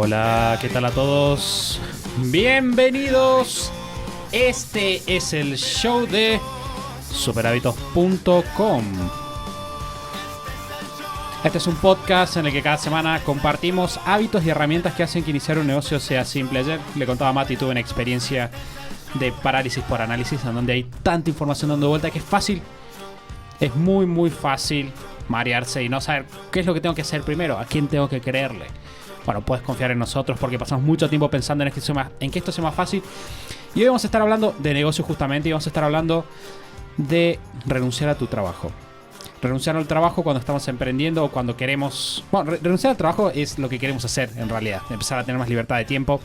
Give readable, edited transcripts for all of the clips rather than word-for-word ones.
Hola, ¿qué tal a todos? Bienvenidos. Este es el show de superhábitos.com. Este es un podcast en el que cada semana compartimos hábitos y herramientas que hacen que iniciar un negocio sea simple. Ayer le contaba a Mati, tuve una experiencia de parálisis por análisis en donde hay tanta información dando vuelta que es fácil. Es muy fácil marearse y no saber qué es lo que tengo que hacer primero, a quién tengo que creerle. Bueno, puedes confiar en nosotros porque pasamos mucho tiempo pensando en que esto sea más fácil. Y hoy vamos a estar hablando de negocios justamente y vamos a estar hablando de renunciar a tu trabajo. Renunciar al trabajo cuando estamos emprendiendo o cuando queremos... Bueno, renunciar al trabajo es lo que queremos hacer en realidad, empezar a tener más libertad de tiempo.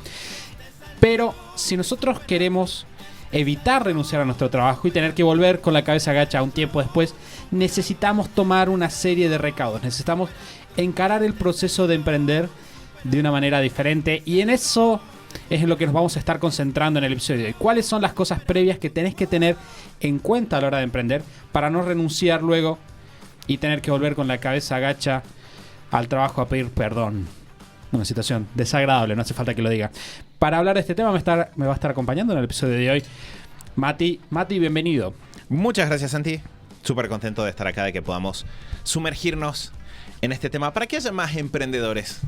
Pero si nosotros queremos evitar renunciar a nuestro trabajo y tener que volver con la cabeza agacha un tiempo después, necesitamos tomar una serie de recaudos. Necesitamos encarar el proceso de emprender de una manera diferente, y en eso es en lo que nos vamos a estar concentrando en el episodio de hoy. ¿Cuáles son las cosas previas que tenés que tener en cuenta a la hora de emprender para no renunciar luego y tener que volver con la cabeza agacha al trabajo a pedir perdón? Una situación desagradable, no hace falta que lo diga. Para hablar de este tema me va a estar acompañando en el episodio de hoy Mati, bienvenido. Muchas gracias, Santi. Súper contento de estar acá, de que podamos sumergirnos en este tema para que haya más emprendedores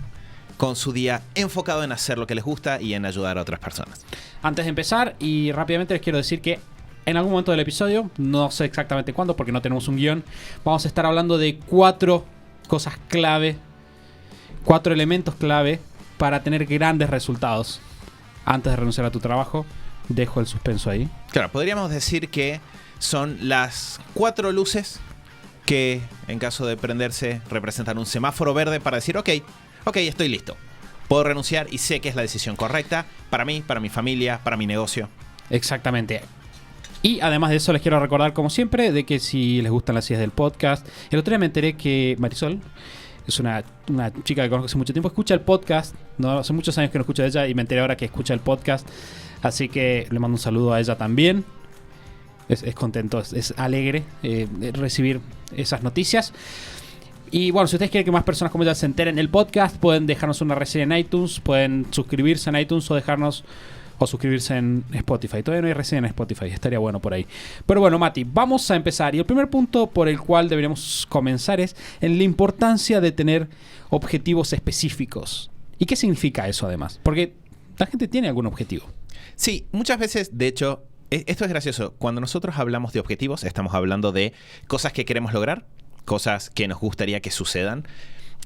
con su día enfocado en hacer lo que les gusta y en ayudar a otras personas. Antes de empezar, y rápidamente les quiero decir que en algún momento del episodio, no sé exactamente cuándo porque no tenemos un guión, vamos a estar hablando de 4 cosas clave, 4 elementos clave para tener grandes resultados antes de renunciar a tu trabajo. Dejo el suspenso ahí. Claro, podríamos decir que son las 4 luces que, en caso de prenderse, representan un semáforo verde para decir, ok, estoy listo. Puedo renunciar y sé que es la decisión correcta para mí, para mi familia, para mi negocio. Exactamente. Y además de eso les quiero recordar, como siempre, de que si les gustan las ideas del podcast, el otro día me enteré que Marisol es una chica que conozco hace mucho tiempo, escucha el podcast. No, hace muchos años que no escucho de ella y me enteré ahora que escucha el podcast. Así que le mando un saludo a ella también. Es contento, es alegre recibir esas noticias. Y bueno, si ustedes quieren que más personas como ella se enteren el podcast, pueden dejarnos una reseña en iTunes, pueden suscribirse en iTunes o suscribirse en Spotify. Todavía no hay reseña en Spotify, estaría bueno por ahí. Pero bueno, Mati, vamos a empezar. Y el primer punto por el cual deberíamos comenzar es en la importancia de tener objetivos específicos. ¿Y qué significa eso además? Porque la gente tiene algún objetivo. Sí, muchas veces, de hecho, esto es gracioso. Cuando nosotros hablamos de objetivos, estamos hablando de cosas que queremos lograr, cosas que nos gustaría que sucedan.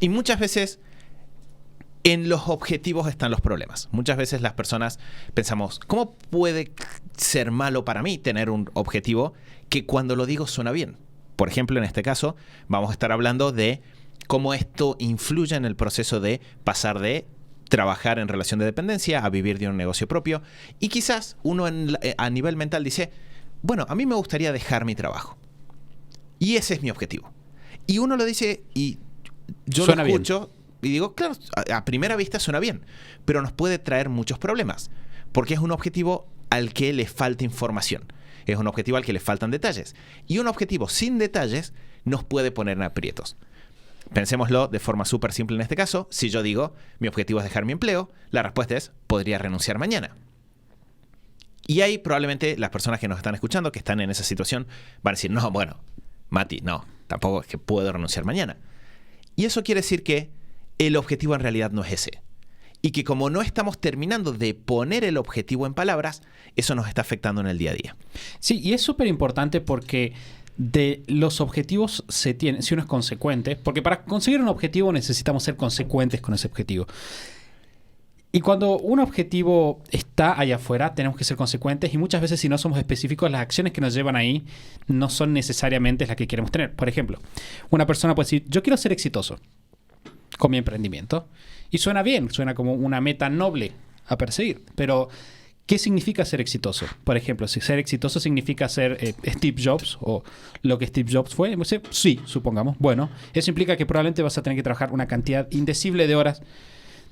Y muchas veces en los objetivos están los problemas. Muchas veces las personas pensamos, ¿cómo puede ser malo para mí tener un objetivo que cuando lo digo suena bien? Por ejemplo, en este caso, vamos a estar hablando de cómo esto influye en el proceso de pasar de trabajar en relación de dependencia a vivir de un negocio propio. Y quizás uno a nivel mental dice, bueno, a mí me gustaría dejar mi trabajo. Y ese es mi objetivo. Y uno lo dice y yo suena lo escucho bien. Y digo, claro, a primera vista suena bien, pero nos puede traer muchos problemas, porque es un objetivo al que le falta información, es un objetivo al que le faltan detalles, y un objetivo sin detalles nos puede poner en aprietos. Pensémoslo de forma súper simple en este caso. Si yo digo, mi objetivo es dejar mi empleo, la respuesta es, podría renunciar mañana. Y ahí probablemente las personas que nos están escuchando, que están en esa situación, van a decir, no, bueno, Mati, no, tampoco es que puedo renunciar mañana. Y eso quiere decir que el objetivo en realidad no es ese. Y que como no estamos terminando de poner el objetivo en palabras, eso nos está afectando en el día a día. Sí, y es súper importante porque de los objetivos se tiene, si uno es consecuente, porque para conseguir un objetivo necesitamos ser consecuentes con ese objetivo. Y cuando un objetivo está allá afuera, tenemos que ser consecuentes, y muchas veces si no somos específicos, las acciones que nos llevan ahí no son necesariamente las que queremos tener. Por ejemplo, una persona puede decir, yo quiero ser exitoso con mi emprendimiento. Y suena bien, suena como una meta noble a perseguir. Pero, ¿qué significa ser exitoso? Por ejemplo, si ser exitoso significa ser Steve Jobs o lo que Steve Jobs fue, sí, supongamos. Bueno, eso implica que probablemente vas a tener que trabajar una cantidad indecible de horas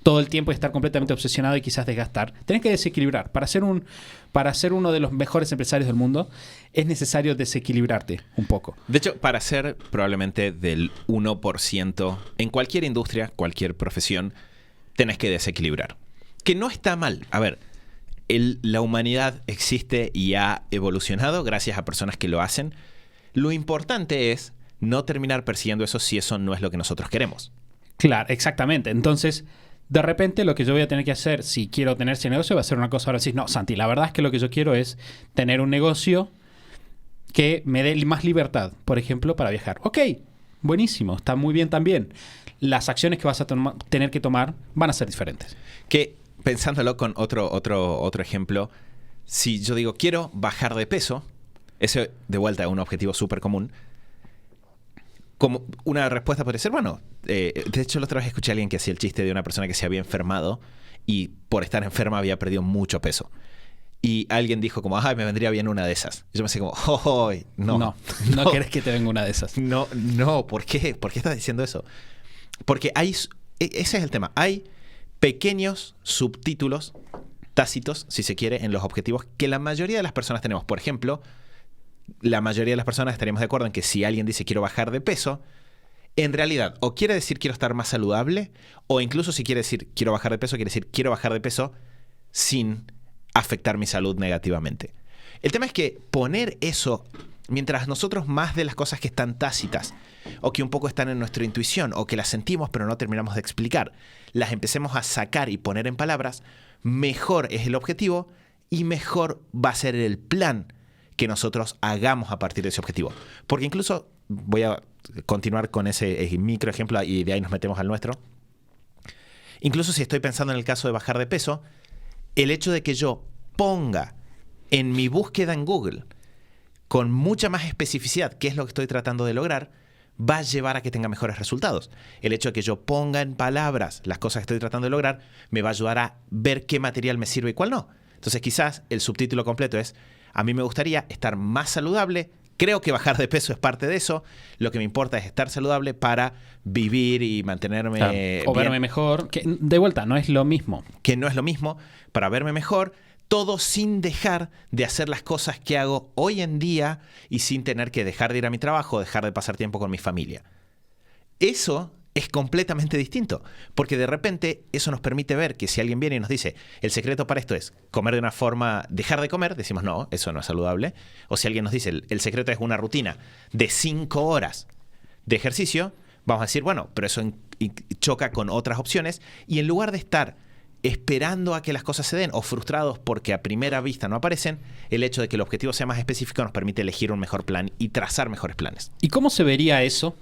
todo el tiempo y estar completamente obsesionado y quizás desgastar. Tenés que desequilibrar. Para ser uno de los mejores empresarios del mundo es necesario desequilibrarte un poco. De hecho, para ser probablemente del 1% en cualquier industria, cualquier profesión, tenés que desequilibrar. Que no está mal. A ver, la humanidad existe y ha evolucionado gracias a personas que lo hacen. Lo importante es no terminar persiguiendo eso si eso no es lo que nosotros queremos. Claro, exactamente. Entonces, de repente lo que yo voy a tener que hacer si quiero tener ese negocio va a ser una cosa. Ahora decís, no, Santi, la verdad es que lo que yo quiero es tener un negocio que me dé más libertad, por ejemplo, para viajar. Ok, buenísimo, está muy bien también. Las acciones que vas a tener que tomar van a ser diferentes. Que, pensándolo con otro ejemplo, si yo digo, quiero bajar de peso, ese de vuelta es un objetivo súper común, como una respuesta puede ser, bueno, de hecho la otra vez escuché a alguien que hacía el chiste de una persona que se había enfermado y por estar enferma había perdido mucho peso. Y alguien dijo como, me vendría bien una de esas. Y yo me decía como, no querés que te venga una de esas. No, ¿por qué? ¿Por qué estás diciendo eso? Porque ese es el tema. Hay pequeños subtítulos tácitos, si se quiere, en los objetivos que la mayoría de las personas tenemos. Por ejemplo, la mayoría de las personas estaríamos de acuerdo en que si alguien dice quiero bajar de peso, en realidad o quiere decir quiero estar más saludable, o incluso si quiere decir quiero bajar de peso, quiere decir quiero bajar de peso sin afectar mi salud negativamente. El tema es que poner eso, mientras nosotros más de las cosas que están tácitas, o que un poco están en nuestra intuición, o que las sentimos pero no terminamos de explicar, las empecemos a sacar y poner en palabras, mejor es el objetivo y mejor va a ser el plan que nosotros hagamos a partir de ese objetivo. Porque incluso, voy a continuar con ese micro ejemplo y de ahí nos metemos al nuestro. Incluso si estoy pensando en el caso de bajar de peso, el hecho de que yo ponga en mi búsqueda en Google con mucha más especificidad qué es lo que estoy tratando de lograr, va a llevar a que tenga mejores resultados. El hecho de que yo ponga en palabras las cosas que estoy tratando de lograr me va a ayudar a ver qué material me sirve y cuál no. Entonces quizás el subtítulo completo es: a mí me gustaría estar más saludable, creo que bajar de peso es parte de eso, lo que me importa es estar saludable para vivir y mantenerme bien. O verme mejor, que de vuelta no es lo mismo. Que no es lo mismo, para verme mejor, todo sin dejar de hacer las cosas que hago hoy en día y sin tener que dejar de ir a mi trabajo, dejar de pasar tiempo con mi familia. Eso es completamente distinto, porque de repente eso nos permite ver que si alguien viene y nos dice el secreto para esto es comer de una forma, dejar de comer, decimos no, eso no es saludable. O si alguien nos dice el secreto es una rutina de 5 horas de ejercicio, vamos a decir, bueno, pero eso choca con otras opciones, y en lugar de estar esperando a que las cosas se den o frustrados porque a primera vista no aparecen, el hecho de que el objetivo sea más específico nos permite elegir un mejor plan y trazar mejores planes. ¿Y cómo se vería eso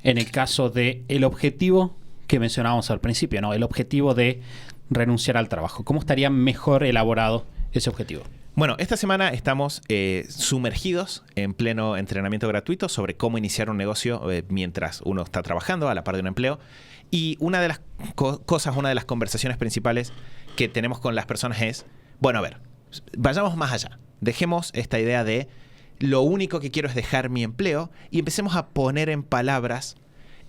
en el caso del objetivo que mencionábamos al principio, ¿no? El objetivo de renunciar al trabajo? ¿Cómo estaría mejor elaborado ese objetivo? Bueno, esta semana estamos sumergidos en pleno entrenamiento gratuito sobre cómo iniciar un negocio mientras uno está trabajando a la par de un empleo. Y una de las una de las conversaciones principales que tenemos con las personas es, bueno, a ver, vayamos más allá. Dejemos esta idea de lo único que quiero es dejar mi empleo y empecemos a poner en palabras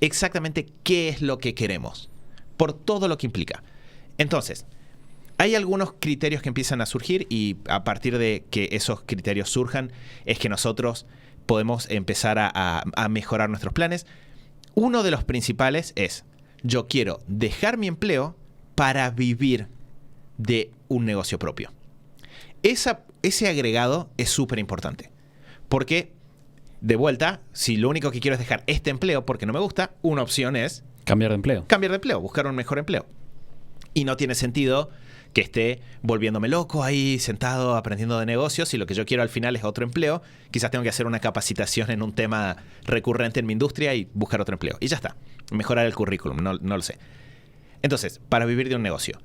exactamente qué es lo que queremos, por todo lo que implica. Entonces, hay algunos criterios que empiezan a surgir y a partir de que esos criterios surjan es que nosotros podemos empezar a mejorar nuestros planes. Uno de los principales es: yo quiero dejar mi empleo para vivir de un negocio propio. Ese agregado es súper importante. Porque, de vuelta, si lo único que quiero es dejar este empleo porque no me gusta, una opción es cambiar de empleo. Cambiar de empleo, buscar un mejor empleo. Y no tiene sentido que esté volviéndome loco ahí sentado aprendiendo de negocios y lo que yo quiero al final es otro empleo. Quizás tengo que hacer una capacitación en un tema recurrente en mi industria y buscar otro empleo. Y ya está. Mejorar el currículum, no lo sé. Entonces, para vivir de un negocio.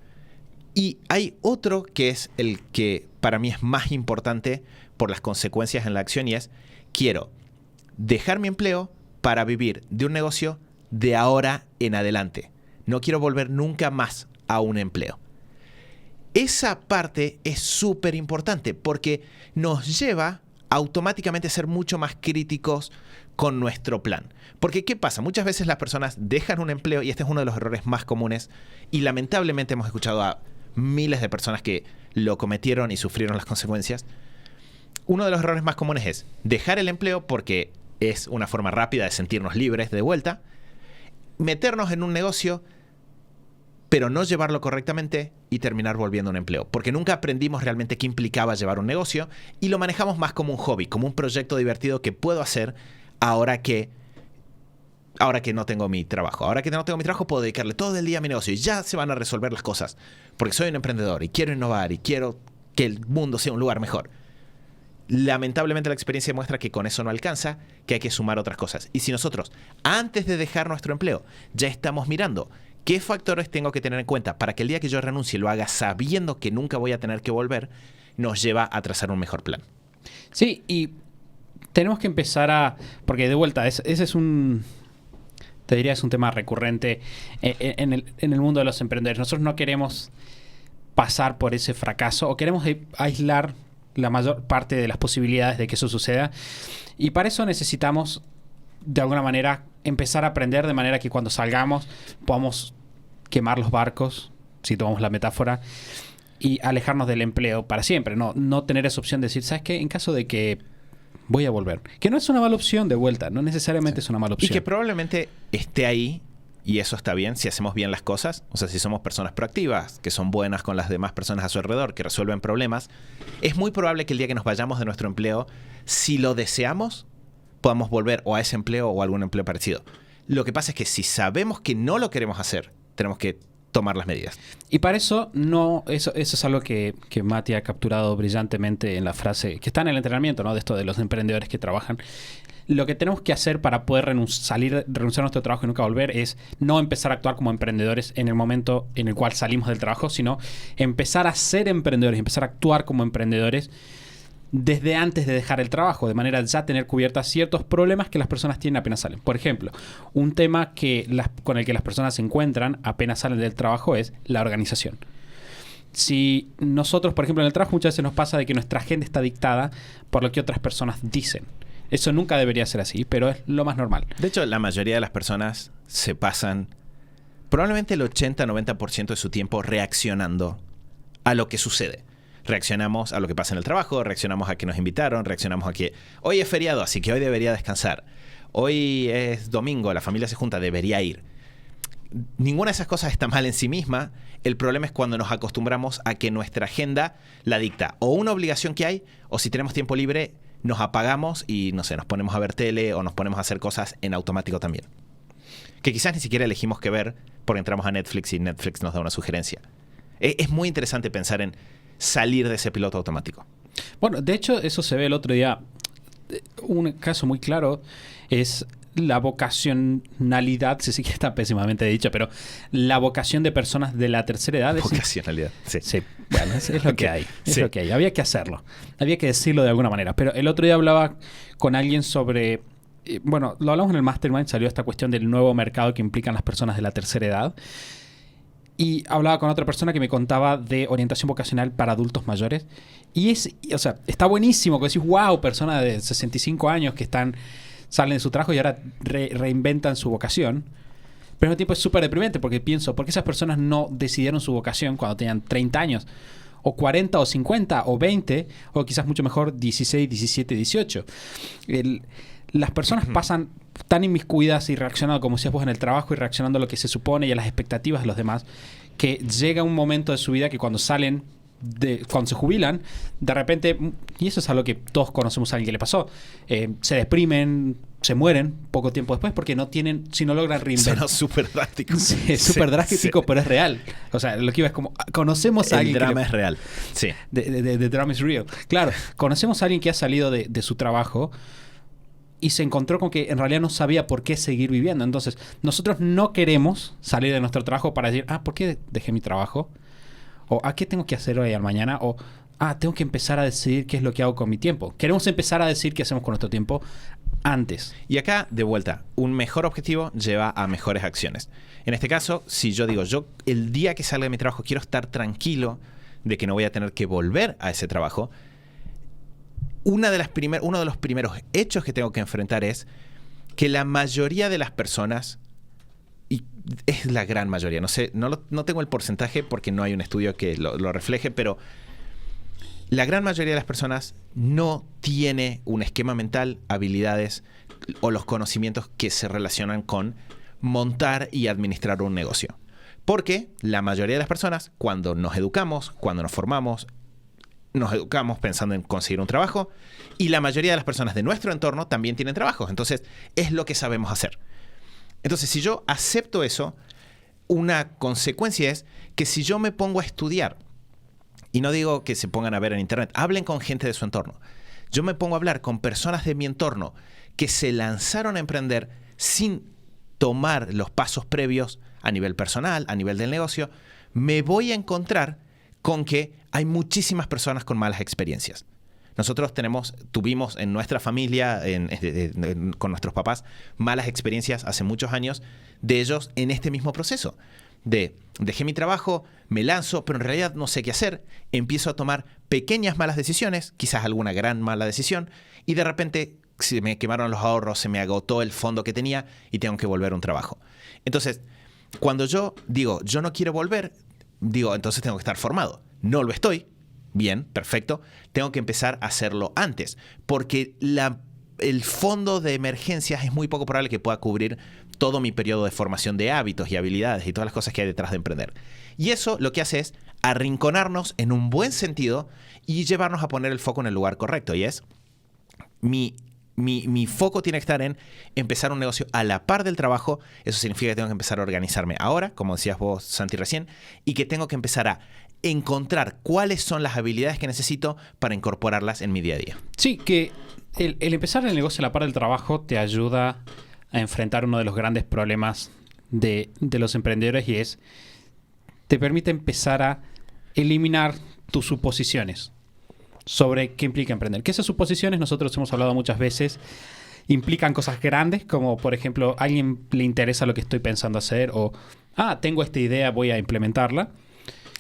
Y hay otro que es el que para mí es más importante por las consecuencias en la acción y es: quiero dejar mi empleo para vivir de un negocio de ahora en adelante. No quiero volver nunca más a un empleo. Esa parte es súper importante porque nos lleva automáticamente a ser mucho más críticos con nuestro plan. Porque ¿qué pasa? Muchas veces las personas dejan un empleo y este es uno de los errores más comunes y lamentablemente hemos escuchado a miles de personas que lo cometieron y sufrieron las consecuencias. Uno de los errores más comunes es dejar el empleo porque es una forma rápida de sentirnos libres de vuelta, meternos en un negocio pero no llevarlo correctamente y terminar volviendo a un empleo. Porque nunca aprendimos realmente qué implicaba llevar un negocio y lo manejamos más como un hobby, como un proyecto divertido que puedo hacer ahora que no tengo mi trabajo. Ahora que no tengo mi trabajo puedo dedicarle todo el día a mi negocio y ya se van a resolver las cosas. Porque soy un emprendedor y quiero innovar y quiero que el mundo sea un lugar mejor. Lamentablemente la experiencia muestra que con eso no alcanza, que hay que sumar otras cosas. Y si nosotros, antes de dejar nuestro empleo, ya estamos mirando qué factores tengo que tener en cuenta para que el día que yo renuncie lo haga sabiendo que nunca voy a tener que volver, nos lleva a trazar un mejor plan. Sí, y tenemos que empezar a... Porque de vuelta, ese es un... Te diría, es un tema recurrente en el mundo de los emprendedores. Nosotros no queremos pasar por ese fracaso o queremos aislar la mayor parte de las posibilidades de que eso suceda. Y para eso necesitamos, de alguna manera, empezar a aprender de manera que cuando salgamos podamos quemar los barcos, si tomamos la metáfora, y alejarnos del empleo para siempre. No tener esa opción de decir, ¿sabes qué? En caso de que voy a volver. Que no es una mala opción de vuelta, no necesariamente es una mala opción. Y que probablemente esté ahí, y eso está bien si hacemos bien las cosas. O sea, si somos personas proactivas, que son buenas con las demás personas a su alrededor, que resuelven problemas, es muy probable que el día que nos vayamos de nuestro empleo, si lo deseamos, podamos volver o a ese empleo o a algún empleo parecido. Lo que pasa es que si sabemos que no lo queremos hacer, tenemos que tomar las medidas. Y para eso, eso es algo que Mati ha capturado brillantemente en la frase, que está en el entrenamiento, ¿no? De esto de los emprendedores que trabajan. Lo que tenemos que hacer para poder renunciar a nuestro trabajo y nunca volver es no empezar a actuar como emprendedores en el momento en el cual salimos del trabajo, sino empezar a ser emprendedores, empezar a actuar como emprendedores desde antes de dejar el trabajo, de manera ya tener cubiertas ciertos problemas que las personas tienen apenas salen. Por ejemplo, un tema con el que las personas se encuentran apenas salen del trabajo es la organización. Si nosotros, por ejemplo, en el trabajo muchas veces nos pasa de que nuestra agenda está dictada por lo que otras personas dicen. Eso nunca debería ser así, pero es lo más normal. De hecho, la mayoría de las personas se pasan probablemente el 80-90% de su tiempo reaccionando a lo que sucede. Reaccionamos a lo que pasa en el trabajo, reaccionamos a que nos invitaron, reaccionamos a que hoy es feriado, así que hoy debería descansar. Hoy es domingo, la familia se junta, debería ir. Ninguna de esas cosas está mal en sí misma. El problema es cuando nos acostumbramos a que nuestra agenda la dicta o una obligación que hay, o si tenemos tiempo libre, nos apagamos y, no sé, nos ponemos a ver tele o nos ponemos a hacer cosas en automático también. Que quizás ni siquiera elegimos qué ver porque entramos a Netflix y Netflix nos da una sugerencia. Es muy interesante pensar en salir de ese piloto automático. Bueno, de hecho, eso se ve el otro día. Un caso muy claro es la vocacionalidad, si que está pésimamente dicho, pero la vocación de personas de la tercera edad. Vocacionalidad, sí. Sí, bueno, es lo que hay. Es sí. lo que hay. Había que hacerlo. Había que decirlo de alguna manera. Pero el otro día hablaba con alguien sobre... Bueno, lo hablamos en el Mastermind, salió esta cuestión del nuevo mercado que implican las personas de la tercera edad. Y hablaba con otra persona que me contaba de orientación vocacional para adultos mayores. Y está buenísimo que decís, wow, personas de 65 años que salen de su trabajo y ahora reinventan su vocación. Pero al mismo tiempo es súper deprimente porque pienso, ¿por qué esas personas no decidieron su vocación cuando tenían 30 años? O 40, o 50, o 20, o quizás mucho mejor 16, 17, 18. Las personas pasan tan inmiscuidas y reaccionando, como decías vos, en el trabajo y reaccionando a lo que se supone y a las expectativas de los demás, que llega un momento de su vida que cuando cuando se jubilan, de repente, y eso es algo que todos conocemos a alguien que le pasó, se deprimen, se mueren poco tiempo después porque si no logran reinventar. Suena súper drástico. Sí, es súper drástico, sí. Pero es real. O sea, lo que iba es como, conocemos a alguien El drama es real. Sí. The drama is real. Claro, conocemos a alguien que ha salido de su trabajo y se encontró con que en realidad no sabía por qué seguir viviendo. Entonces, nosotros no queremos salir de nuestro trabajo para decir, ¿por qué dejé mi trabajo? O ¿qué tengo que hacer hoy a mañana? O tengo que empezar a decidir qué es lo que hago con mi tiempo. Queremos empezar a decir qué hacemos con nuestro tiempo antes. Y acá, de vuelta, un mejor objetivo lleva a mejores acciones. En este caso, si yo digo, el día que salga de mi trabajo quiero estar tranquilo de que no voy a tener que volver a ese trabajo, uno de los primeros hechos que tengo que enfrentar es que la mayoría de las personas, y es la gran mayoría, no sé, no tengo el porcentaje porque no hay un estudio que lo refleje, pero la gran mayoría de las personas no tiene un esquema mental, habilidades o los conocimientos que se relacionan con montar y administrar un negocio. Porque la mayoría de las personas, cuando nos educamos, cuando nos formamos, nos educamos pensando en conseguir un trabajo, y la mayoría de las personas de nuestro entorno también tienen trabajos. Entonces, es lo que sabemos hacer. Entonces, si yo acepto eso, una consecuencia es que si yo me pongo a estudiar, y no digo que se pongan a ver en internet, hablen con gente de su entorno. Yo me pongo a hablar con personas de mi entorno que se lanzaron a emprender sin tomar los pasos previos a nivel personal, a nivel del negocio, me voy a encontrar con que hay muchísimas personas con malas experiencias. Nosotros tuvimos en nuestra familia, con nuestros papás, malas experiencias hace muchos años de ellos en este mismo proceso. Dejé mi trabajo, me lanzo, pero en realidad no sé qué hacer. Empiezo a tomar pequeñas malas decisiones, quizás alguna gran mala decisión, y de repente se me quemaron los ahorros, se me agotó el fondo que tenía y tengo que volver a un trabajo. Entonces, cuando yo digo, yo no quiero volver, digo, entonces tengo que estar formado. No lo estoy. Bien, perfecto. Tengo que empezar a hacerlo antes, porque el fondo de emergencias es muy poco probable que pueda cubrir todo mi periodo de formación de hábitos y habilidades y todas las cosas que hay detrás de emprender. Y eso lo que hace es arrinconarnos en un buen sentido y llevarnos a poner el foco en el lugar correcto. Y es, mi foco tiene que estar en empezar un negocio a la par del trabajo. Eso significa que tengo que empezar a organizarme ahora, como decías vos, Santi, recién, y que tengo que empezar a encontrar cuáles son las habilidades que necesito para incorporarlas en mi día a día. Sí, que el empezar el negocio a la par del trabajo te ayuda a enfrentar uno de los grandes problemas de los emprendedores, y es, te permite empezar a eliminar tus suposiciones sobre qué implica emprender. Que esas suposiciones, nosotros hemos hablado muchas veces, implican cosas grandes, como por ejemplo, a alguien le interesa lo que estoy pensando hacer, o tengo esta idea, voy a implementarla.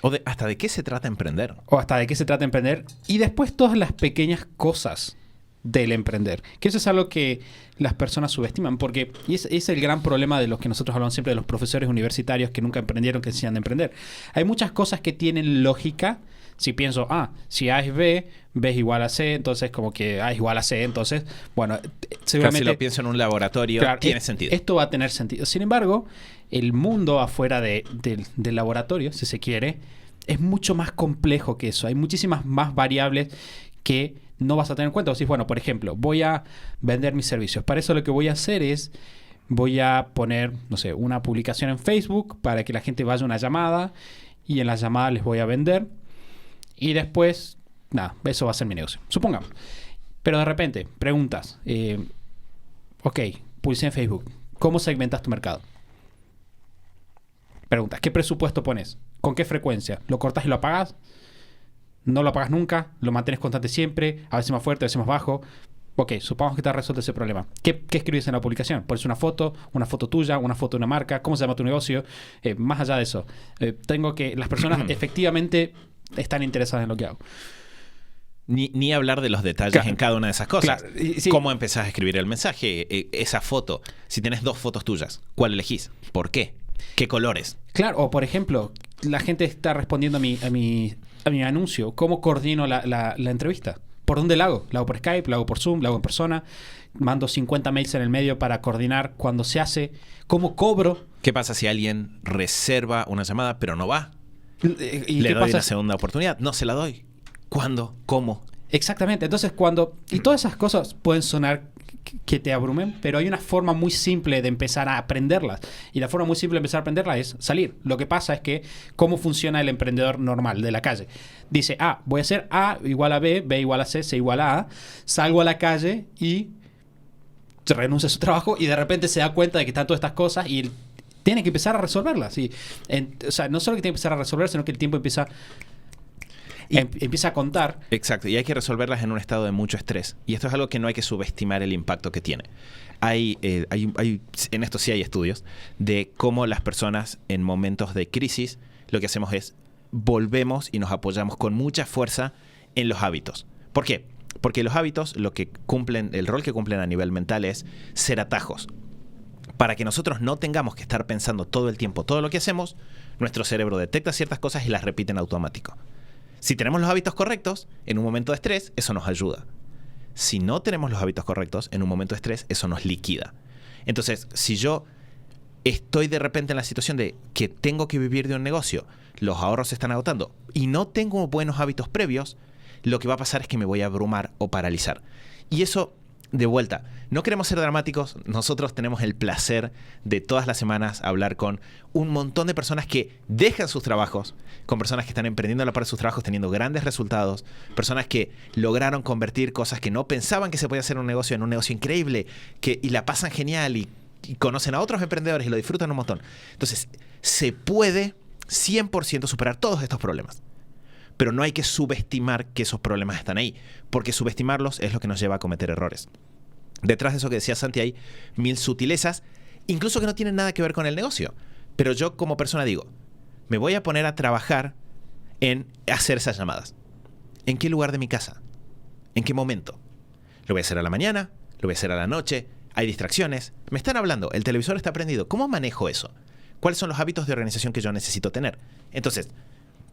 O hasta de qué se trata emprender. O hasta de qué se trata emprender. Y después todas las pequeñas cosas del emprender. Que eso es algo que las personas subestiman. Porque es el gran problema de los que nosotros hablamos siempre, de los profesores universitarios que nunca emprendieron, que enseñan a emprender. Hay muchas cosas que tienen lógica. Si pienso, si A es B, B es igual a C, entonces como que A es igual a C, entonces, bueno, seguramente... Si lo pienso en un laboratorio, claro, tiene sentido. Esto va a tener sentido. Sin embargo, el mundo afuera del laboratorio, si se quiere, es mucho más complejo que eso. Hay muchísimas más variables que no vas a tener en cuenta. O si, bueno, por ejemplo, voy a vender mis servicios. Para eso lo que voy a hacer es, voy a poner, no sé, una publicación en Facebook para que la gente vaya a una llamada, y en la llamada les voy a vender. Y después, eso va a ser mi negocio, supongamos. Pero de repente, preguntas. Publicidad en Facebook. ¿Cómo segmentas tu mercado? Preguntas. ¿Qué presupuesto pones? ¿Con qué frecuencia? ¿Lo cortas y lo apagas? ¿No lo apagas nunca? ¿Lo mantienes constante siempre? ¿A veces más fuerte, a veces más bajo? Ok, supongamos que te has resuelto ese problema. ¿Qué escribes en la publicación? ¿Pones una foto tuya, una foto de una marca? ¿Cómo se llama tu negocio? Más allá de eso, tengo que las personas efectivamente están interesadas en lo que hago. Ni hablar de los detalles en cada una de esas cosas. Claro, sí. ¿Cómo empezás a escribir el mensaje? Esa foto. Si tenés 2 fotos tuyas, ¿cuál elegís? ¿Por qué? ¿Qué colores? Claro, o por ejemplo, la gente está respondiendo a mi anuncio. ¿Cómo coordino la entrevista? ¿Por dónde la hago? ¿La hago por Skype? ¿La hago por Zoom? ¿La hago en persona? ¿Mando 50 mails en el medio para coordinar cuándo se hace? ¿Cómo cobro? ¿Qué pasa si alguien reserva una llamada pero no va? ¿Y ¿Le doy una segunda oportunidad? No se la doy. ¿Cuándo? ¿Cómo? Exactamente. Entonces, y todas esas cosas pueden sonar que te abrumen, pero hay una forma muy simple de empezar a aprenderlas. Y la forma muy simple de empezar a aprenderlas es salir. Lo que pasa es que, ¿cómo funciona el emprendedor normal de la calle? Dice, voy a hacer A igual a B, B igual a C, C igual a A. Salgo a la calle y renuncia a su trabajo, y de repente se da cuenta de que están todas estas cosas y tiene que empezar a resolverlas. O sea, no solo que tiene que empezar a resolver, sino que el tiempo empieza a contar. Exacto, y hay que resolverlas en un estado de mucho estrés. Y esto es algo que no hay que subestimar el impacto que tiene. En esto sí hay estudios de cómo las personas en momentos de crisis, lo que hacemos es volvemos y nos apoyamos con mucha fuerza en los hábitos. ¿Por qué? Porque los hábitos, el rol que cumplen a nivel mental es ser atajos. Para que nosotros no tengamos que estar pensando todo el tiempo todo lo que hacemos, nuestro cerebro detecta ciertas cosas y las repite en automático. Si tenemos los hábitos correctos, en un momento de estrés, eso nos ayuda. Si no tenemos los hábitos correctos, en un momento de estrés, eso nos liquida. Entonces, si yo estoy de repente en la situación de que tengo que vivir de un negocio, los ahorros se están agotando y no tengo buenos hábitos previos, lo que va a pasar es que me voy a abrumar o paralizar. Y eso, de vuelta, no queremos ser dramáticos. Nosotros tenemos el placer de todas las semanas hablar con un montón de personas que dejan sus trabajos, con personas que están emprendiendo a la par de sus trabajos, teniendo grandes resultados, personas que lograron convertir cosas que no pensaban que se podía hacer en un negocio increíble, y la pasan genial y conocen a otros emprendedores y lo disfrutan un montón. Entonces, se puede 100% superar todos estos problemas. Pero no hay que subestimar que esos problemas están ahí, porque subestimarlos es lo que nos lleva a cometer errores. Detrás de eso que decía Santi hay 1000 sutilezas, incluso que no tienen nada que ver con el negocio. Pero yo como persona digo, me voy a poner a trabajar en hacer esas llamadas. ¿En qué lugar de mi casa? ¿En qué momento? ¿Lo voy a hacer a la mañana? ¿Lo voy a hacer a la noche? ¿Hay distracciones? Me están hablando, el televisor está prendido. ¿Cómo manejo eso? ¿Cuáles son los hábitos de organización que yo necesito tener? Entonces,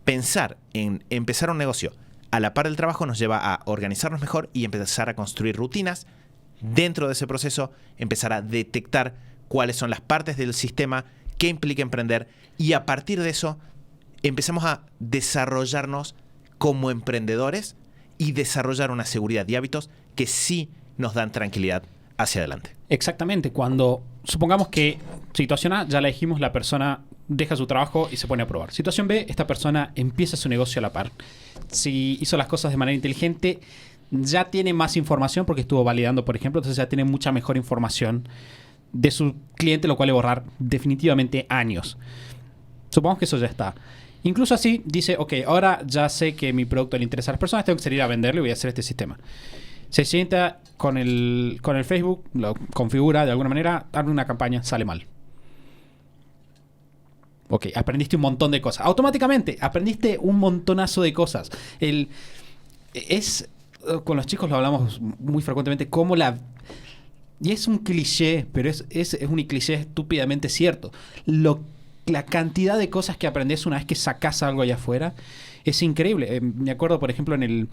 pensar en empezar un negocio a la par del trabajo nos lleva a organizarnos mejor y empezar a construir rutinas. Dentro de ese proceso, empezar a detectar cuáles son las partes del sistema que implica emprender y a partir de eso empezamos a desarrollarnos como emprendedores y desarrollar una seguridad y hábitos que sí nos dan tranquilidad hacia adelante. Exactamente. Cuando supongamos que situación A, ya la dijimos, la persona deja su trabajo y se pone a probar. Situación B, esta persona empieza su negocio a la par. Si hizo las cosas de manera inteligente, ya tiene más información porque estuvo validando, por ejemplo, entonces ya tiene mucha mejor información de su cliente, lo cual le va a ahorrar definitivamente años. Supongamos que eso ya está. Incluso así, dice, ok, ahora ya sé que mi producto le interesa a las personas, tengo que salir a venderlo y voy a hacer este sistema. Se sienta con el Facebook, lo configura de alguna manera, abre una campaña, sale mal. Ok, aprendiste un montón de cosas. Automáticamente, aprendiste un montonazo de cosas. Con los chicos lo hablamos muy frecuentemente, como y es un cliché, pero es un cliché estúpidamente cierto. La cantidad de cosas que aprendes una vez que sacas algo allá afuera es increíble. Me acuerdo, por ejemplo, en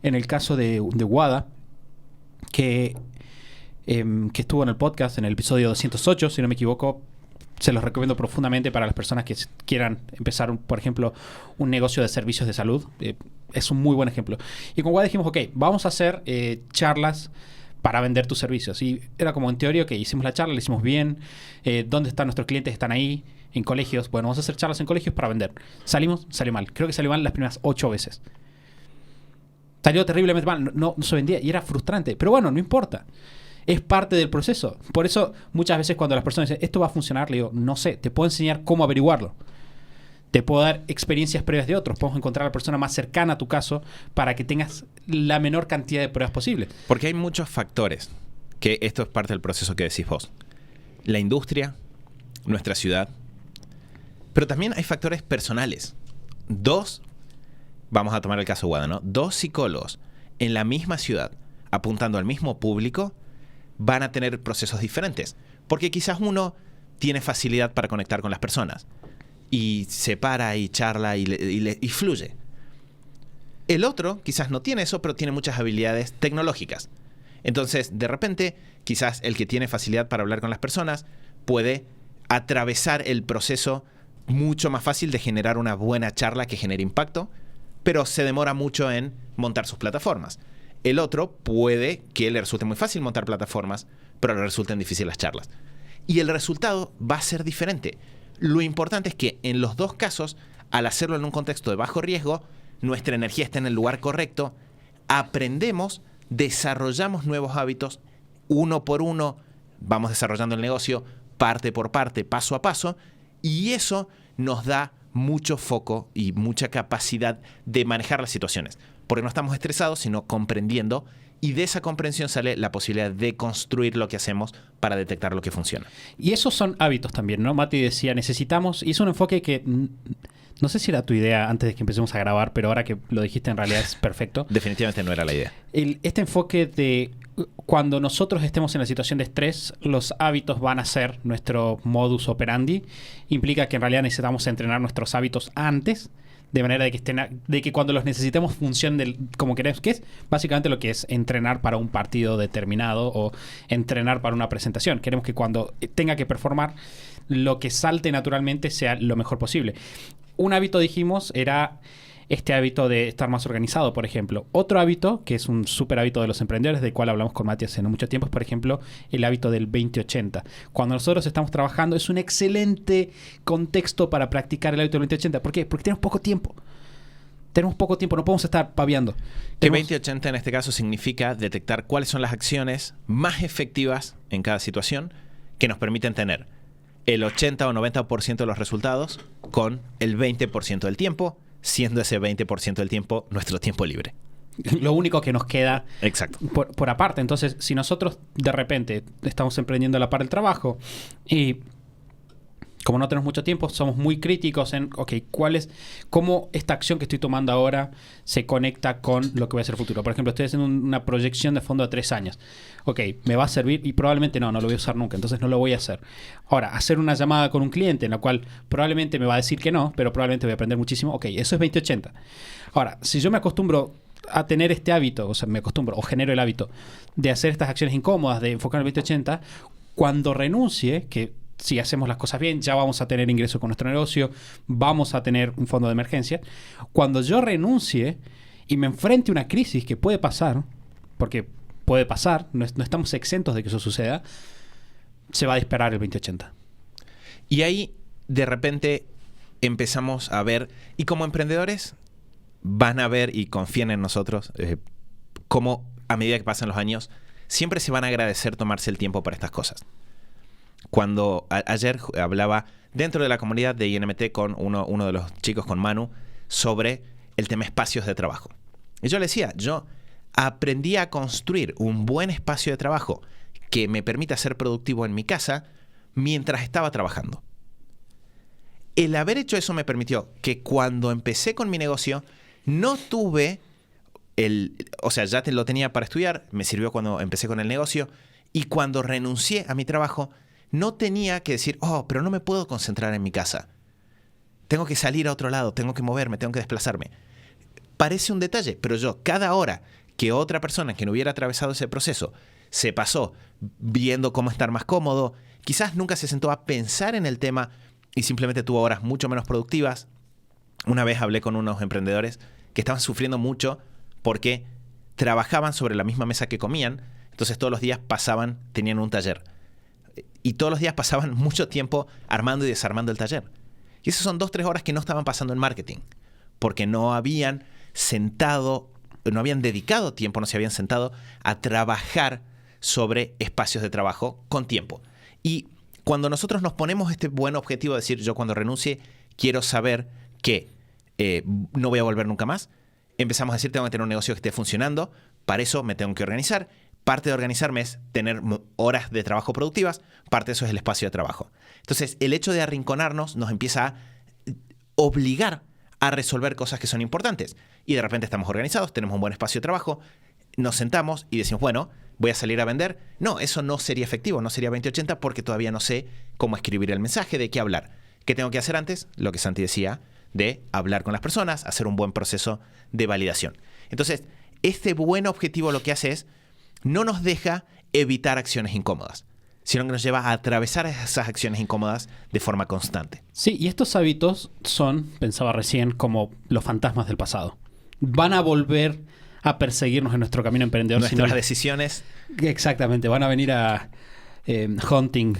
el caso de Wada, que estuvo en el podcast, en el episodio 208, si no me equivoco. Se los recomiendo profundamente para las personas que quieran empezar, por ejemplo, un negocio de servicios de salud. Es un muy buen ejemplo. Y con Wada dijimos, ok, vamos a hacer charlas para vender tus servicios. Y era como en teoría que hicimos la charla, la hicimos bien. ¿Dónde están nuestros clientes? Están ahí, en colegios. Bueno, vamos a hacer charlas en colegios para vender. Salió mal. Creo que salió mal las primeras 8 veces. Salió terriblemente mal. No se vendía y era frustrante. Pero bueno, no importa. Es parte del proceso. Por eso, muchas veces cuando las personas dicen, ¿esto va a funcionar? Le digo, no sé, te puedo enseñar cómo averiguarlo. Te puedo dar experiencias previas de otros. Podemos encontrar a la persona más cercana a tu caso para que tengas la menor cantidad de pruebas posible. Porque hay muchos factores, que esto es parte del proceso que decís vos. La industria, nuestra ciudad, pero también hay factores personales. Vamos a tomar el caso Wada, ¿no? 2 psicólogos en la misma ciudad, apuntando al mismo público, van a tener procesos diferentes. Porque quizás uno tiene facilidad para conectar con las personas y se para y charla y fluye. El otro quizás no tiene eso, pero tiene muchas habilidades tecnológicas. Entonces, de repente, quizás el que tiene facilidad para hablar con las personas puede atravesar el proceso mucho más fácil de generar una buena charla que genere impacto, pero se demora mucho en montar sus plataformas. El otro puede que le resulte muy fácil montar plataformas, pero le resulten difíciles las charlas. Y el resultado va a ser diferente. Lo importante es que en los 2 casos, al hacerlo en un contexto de bajo riesgo, nuestra energía está en el lugar correcto, aprendemos, desarrollamos nuevos hábitos, uno por uno, vamos desarrollando el negocio, parte por parte, paso a paso, y eso nos da mucho foco y mucha capacidad de manejar las situaciones. Porque no estamos estresados, sino comprendiendo. Y de esa comprensión sale la posibilidad de construir lo que hacemos para detectar lo que funciona. Y esos son hábitos también, ¿no? Mati decía, necesitamos... Y es un enfoque que... No sé si era tu idea antes de que empecemos a grabar, pero ahora que lo dijiste en realidad es perfecto. Definitivamente no era la idea. Este enfoque de cuando nosotros estemos en la situación de estrés, los hábitos van a ser nuestro modus operandi. Implica que en realidad necesitamos entrenar nuestros hábitos antes de manera de que de que cuando los necesitemos funcionen como queremos, que es básicamente lo que es entrenar para un partido determinado o entrenar para una presentación. Queremos que cuando tenga que performar, lo que salte naturalmente sea lo mejor posible. Un hábito, dijimos, era este hábito de estar más organizado, por ejemplo. Otro hábito, que es un súper hábito de los emprendedores, del cual hablamos con Mati hace no mucho tiempo, es, por ejemplo, el hábito del 20-80. Cuando nosotros estamos trabajando, es un excelente contexto para practicar el hábito del 20-80. ¿Por qué? Porque tenemos poco tiempo. Tenemos poco tiempo, no podemos estar paviando. Que 20-80 en este caso significa detectar cuáles son las acciones más efectivas en cada situación que nos permiten tener el 80 o 90% de los resultados con el 20% del tiempo, siendo ese 20% del tiempo nuestro tiempo libre. Lo único que nos queda. Exacto. Por aparte. Entonces, si nosotros de repente estamos emprendiendo a la par del trabajo y como no tenemos mucho tiempo, somos muy críticos en, ok, cómo esta acción que estoy tomando ahora se conecta con lo que voy a hacer en el futuro. Por ejemplo, estoy haciendo una proyección de fondo de 3 años. Ok, ¿me va a servir? Y probablemente no lo voy a usar nunca, entonces no lo voy a hacer. Ahora, hacer una llamada con un cliente en la cual probablemente me va a decir que no, pero probablemente voy a aprender muchísimo. Ok, eso es 20-80. Ahora, si yo me acostumbro a tener este hábito, o sea, o genero el hábito de hacer estas acciones incómodas, de enfocar el 20-80, cuando renuncie, que si hacemos las cosas bien, ya vamos a tener ingresos con nuestro negocio, vamos a tener un fondo de emergencia. Cuando yo renuncie y me enfrente a una crisis que puede pasar, porque puede pasar, no estamos exentos de que eso suceda, se va a disparar el 20-80. Y ahí, de repente, empezamos a ver, y como emprendedores, van a ver y confíen en nosotros, cómo a medida que pasan los años, siempre se van a agradecer tomarse el tiempo para estas cosas. Cuando ayer hablaba dentro de la comunidad de INMT con uno de los chicos, con Manu, sobre el tema espacios de trabajo. Y yo le decía, yo aprendí a construir un buen espacio de trabajo que me permita ser productivo en mi casa mientras estaba trabajando. El haber hecho eso me permitió que cuando empecé con mi negocio, no tuve o sea, ya lo tenía para estudiar, me sirvió cuando empecé con el negocio, y cuando renuncié a mi trabajo, no tenía que decir, pero no me puedo concentrar en mi casa. Tengo que salir a otro lado, tengo que moverme, tengo que desplazarme. Parece un detalle, pero yo, cada hora que otra persona que no hubiera atravesado ese proceso se pasó viendo cómo estar más cómodo, quizás nunca se sentó a pensar en el tema y simplemente tuvo horas mucho menos productivas. Una vez hablé con unos emprendedores que estaban sufriendo mucho porque trabajaban sobre la misma mesa que comían, entonces todos los días tenían un taller. Y todos los días pasaban mucho tiempo armando y desarmando el taller. Y esas son 2-3 horas que no estaban pasando en marketing, porque no habían dedicado tiempo, no se habían sentado a trabajar sobre espacios de trabajo con tiempo. Y cuando nosotros nos ponemos este buen objetivo de decir, yo cuando renuncie quiero saber que no voy a volver nunca más, empezamos a decir, tengo que tener un negocio que esté funcionando, para eso me tengo que organizar. Parte de organizarme es tener horas de trabajo productivas, parte de eso es el espacio de trabajo. Entonces, el hecho de arrinconarnos nos empieza a obligar a resolver cosas que son importantes. Y de repente estamos organizados, tenemos un buen espacio de trabajo, nos sentamos y decimos, bueno, voy a salir a vender. No, eso no sería efectivo, no sería 20-80 porque todavía no sé cómo escribir el mensaje, de qué hablar. ¿Qué tengo que hacer antes? Lo que Santi decía, de hablar con las personas, hacer un buen proceso de validación. Entonces, este buen objetivo lo que hace es no nos deja evitar acciones incómodas, sino que nos lleva a atravesar esas acciones incómodas de forma constante. Sí, y estos hábitos son, pensaba recién, como los fantasmas del pasado. Van a volver a perseguirnos en nuestro camino emprendedor. Nuestras decisiones. Exactamente, van a venir a hunting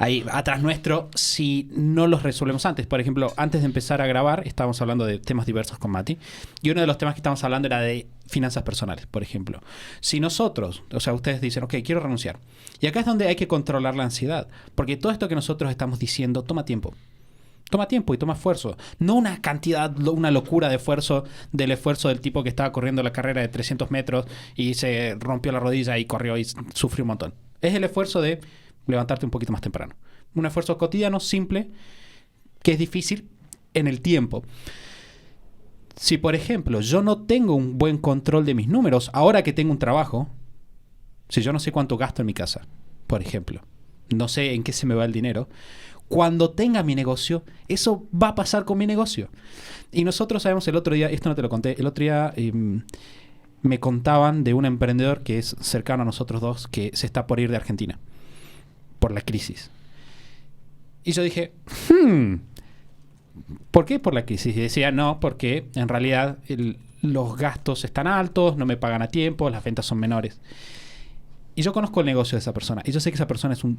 ahí atrás nuestro si no los resolvemos antes. Por ejemplo, antes de empezar a grabar, estábamos hablando de temas diversos con Mati, y uno de los temas que estábamos hablando era de finanzas personales, por ejemplo. Si nosotros, o sea, ustedes dicen, ok, quiero renunciar. Y acá es donde hay que controlar la ansiedad, porque todo esto que nosotros estamos diciendo toma tiempo. Toma tiempo y toma esfuerzo. No una cantidad, una locura de esfuerzo del tipo que estaba corriendo la carrera de 300 metros y se rompió la rodilla y corrió y sufrió un montón. Es el esfuerzo de levantarte un poquito más temprano. Un esfuerzo cotidiano, simple, que es difícil en el tiempo. Si, por ejemplo, yo no tengo un buen control de mis números, ahora que tengo un trabajo, si yo no sé cuánto gasto en mi casa, por ejemplo, no sé en qué se me va el dinero, cuando tenga mi negocio, eso va a pasar con mi negocio. Y nosotros sabemos el otro día, esto no te lo conté, el otro día me contaban de un emprendedor que es cercano a nosotros dos, que se está por ir de Argentina por la crisis. Y yo dije, ¿por qué por la crisis? Y decía, no, porque en realidad los gastos están altos, no me pagan a tiempo, las ventas son menores. Y yo conozco el negocio de esa persona. Y yo sé que esa persona es un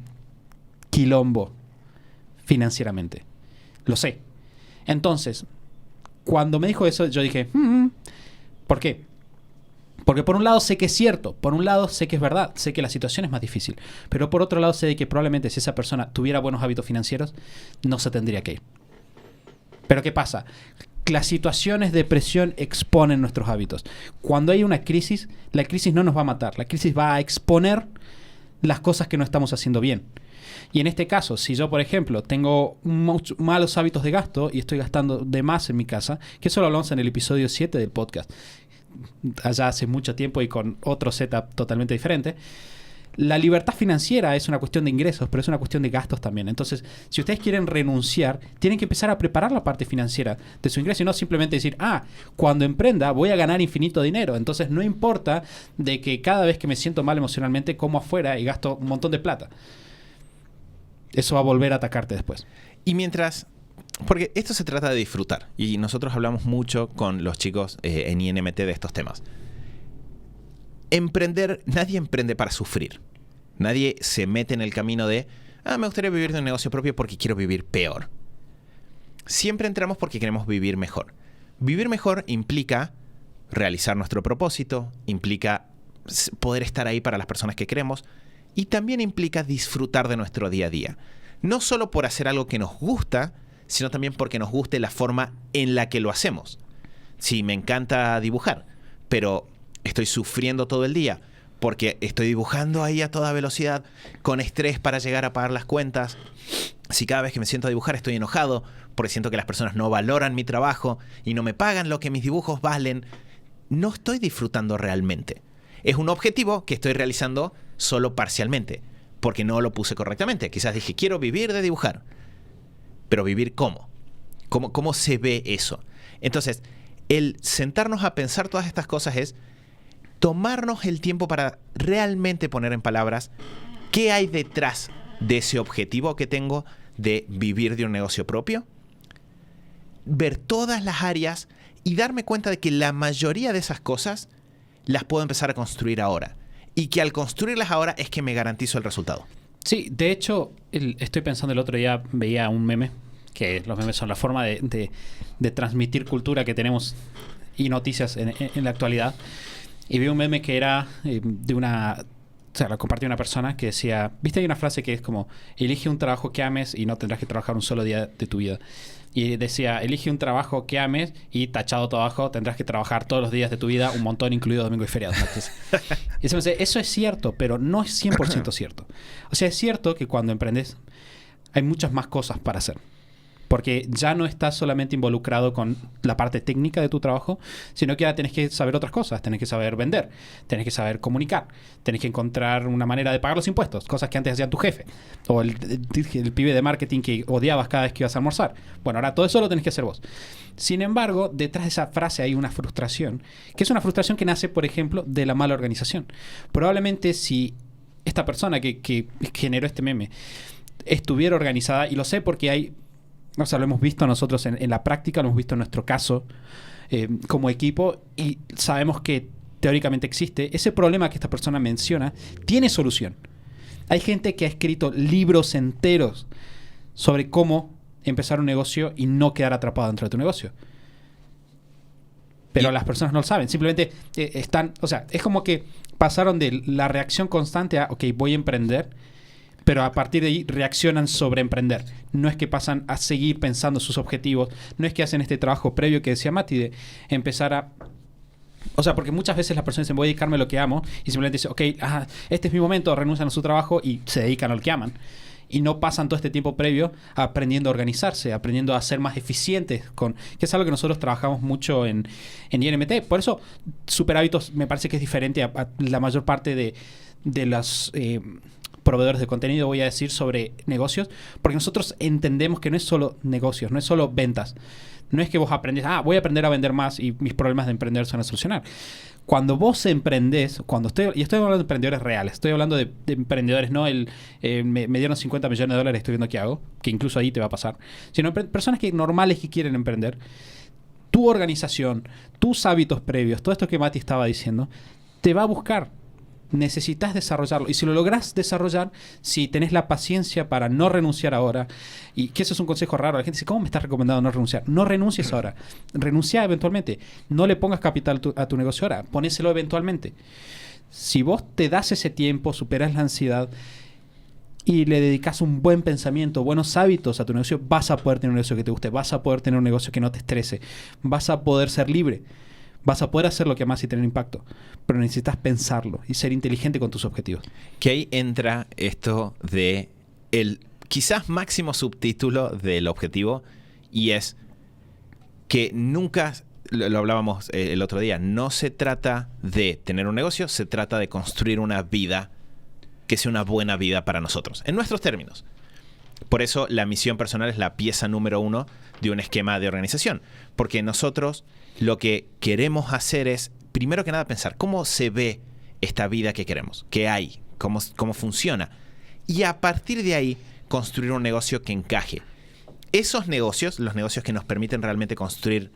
quilombo financieramente. Lo sé. Entonces, cuando me dijo eso, yo dije, ¿por qué? Porque por un lado sé que es cierto, por un lado sé que es verdad, sé que la situación es más difícil, pero por otro lado sé que probablemente si esa persona tuviera buenos hábitos financieros, no se tendría que ir. Pero ¿qué pasa? Las situaciones de presión exponen nuestros hábitos. Cuando hay una crisis, la crisis no nos va a matar, la crisis va a exponer las cosas que no estamos haciendo bien. Y en este caso, si yo, por ejemplo, tengo malos hábitos de gasto y estoy gastando de más en mi casa, que eso lo hablamos en el episodio 7 del podcast, allá hace mucho tiempo y con otro setup totalmente diferente. La libertad financiera es una cuestión de ingresos, pero es una cuestión de gastos también. Entonces, si ustedes quieren renunciar, tienen que empezar a preparar la parte financiera de su ingreso y no simplemente decir, cuando emprenda voy a ganar infinito dinero. Entonces, no importa de que cada vez que me siento mal emocionalmente como afuera y gasto un montón de plata. Eso va a volver a atacarte después. Y mientras... Porque esto se trata de disfrutar. Y nosotros hablamos mucho con los chicos en INMT de estos temas. Emprender, nadie emprende para sufrir. Nadie se mete en el camino de, me gustaría vivir de un negocio propio porque quiero vivir peor. Siempre entramos porque queremos vivir mejor. Vivir mejor implica realizar nuestro propósito, implica poder estar ahí para las personas que queremos y también implica disfrutar de nuestro día a día. No solo por hacer algo que nos gusta, sino también porque nos guste la forma en la que lo hacemos. Sí, me encanta dibujar, pero estoy sufriendo todo el día porque estoy dibujando ahí a toda velocidad, con estrés para llegar a pagar las cuentas. Si cada vez que me siento a dibujar estoy enojado porque siento que las personas no valoran mi trabajo y no me pagan lo que mis dibujos valen, no estoy disfrutando realmente. Es un objetivo que estoy realizando solo parcialmente, porque no lo puse correctamente. Quizás dije, quiero vivir de dibujar. Pero ¿vivir cómo? ¿Cómo se ve eso? Entonces, el sentarnos a pensar todas estas cosas es tomarnos el tiempo para realmente poner en palabras qué hay detrás de ese objetivo que tengo de vivir de un negocio propio, ver todas las áreas y darme cuenta de que la mayoría de esas cosas las puedo empezar a construir ahora. Y que al construirlas ahora es que me garantizo el resultado. Sí, de hecho, estoy pensando el otro día, veía un meme, que los memes son la forma de transmitir cultura que tenemos y noticias en la actualidad. Y vi un meme que era de una... O sea, lo compartió una persona que decía... ¿Viste? Hay una frase que es como... Elige un trabajo que ames y no tendrás que trabajar un solo día de tu vida. Y decía... Elige un trabajo que ames y tachado todo abajo... Tendrás que trabajar todos los días de tu vida, un montón, incluido domingo y feriado. Y eso es cierto, pero no es 100% cierto. O sea, es cierto que cuando emprendes hay muchas más cosas para hacer. Porque ya no estás solamente involucrado con la parte técnica de tu trabajo, sino que ya tenés que saber otras cosas. Tenés que saber vender, tenés que saber comunicar, tenés que encontrar una manera de pagar los impuestos, cosas que antes hacía tu jefe. O el pibe de marketing que odiabas cada vez que ibas a almorzar. Bueno, ahora todo eso lo tenés que hacer vos. Sin embargo, detrás de esa frase hay una frustración, que es una frustración que nace, por ejemplo, de la mala organización. Probablemente si esta persona que generó este meme estuviera organizada, y lo sé porque hay... O sea, lo hemos visto nosotros en la práctica, lo hemos visto en nuestro caso como equipo y sabemos que teóricamente existe. Ese problema que esta persona menciona tiene solución. Hay gente que ha escrito libros enteros sobre cómo empezar un negocio y no quedar atrapado dentro de tu negocio. Pero las personas no lo saben. Simplemente están... O sea, es como que pasaron de la reacción constante a, ok, voy a emprender... Pero a partir de ahí reaccionan sobre emprender. No es que pasan a seguir pensando sus objetivos. No es que hacen este trabajo previo que decía Mati de empezar a... O sea, porque muchas veces las personas dicen voy a dedicarme a lo que amo y simplemente dicen, ok, este es mi momento, renuncian a su trabajo y se dedican a lo que aman. Y no pasan todo este tiempo previo aprendiendo a organizarse, aprendiendo a ser más eficientes, que es algo que nosotros trabajamos mucho en INMT. Por eso Super Hábitos me parece que es diferente a la mayor parte de las... proveedores de contenido, voy a decir sobre negocios, porque nosotros entendemos que no es solo negocios, no es solo ventas. No es que vos aprendes, voy a aprender a vender más y mis problemas de emprender se van a solucionar. Cuando vos emprendés, y estoy hablando de emprendedores reales, estoy hablando de emprendedores, no me dieron 50 millones de dólares, estoy viendo qué hago, que incluso ahí te va a pasar, sino personas normales que quieren emprender. Tu organización, tus hábitos previos, todo esto que Mati estaba diciendo, te va a buscar. Necesitas desarrollarlo. Y si lo lográs desarrollar, si tenés la paciencia para no renunciar ahora, y que eso es un consejo raro, la gente dice, ¿cómo me estás recomendando no renunciar? No renuncies ahora. Renuncia eventualmente. No le pongas capital a tu negocio ahora. Ponéselo eventualmente. Si vos te das ese tiempo, superás la ansiedad y le dedicas un buen pensamiento, buenos hábitos a tu negocio, vas a poder tener un negocio que te guste, vas a poder tener un negocio que no te estrese, vas a poder ser libre. Vas a poder hacer lo que amas y tener impacto. Pero necesitas pensarlo y ser inteligente con tus objetivos. Que ahí entra esto de el quizás máximo subtítulo del objetivo, y es que nunca, lo hablábamos el otro día, no se trata de tener un negocio, se trata de construir una vida que sea una buena vida para nosotros, en nuestros términos. Por eso la misión personal es la pieza número 1 de un esquema de organización. Porque nosotros lo que queremos hacer es, primero que nada, pensar cómo se ve esta vida que queremos, qué hay, cómo funciona. Y a partir de ahí, construir un negocio que encaje. Esos negocios, los negocios que nos permiten realmente construir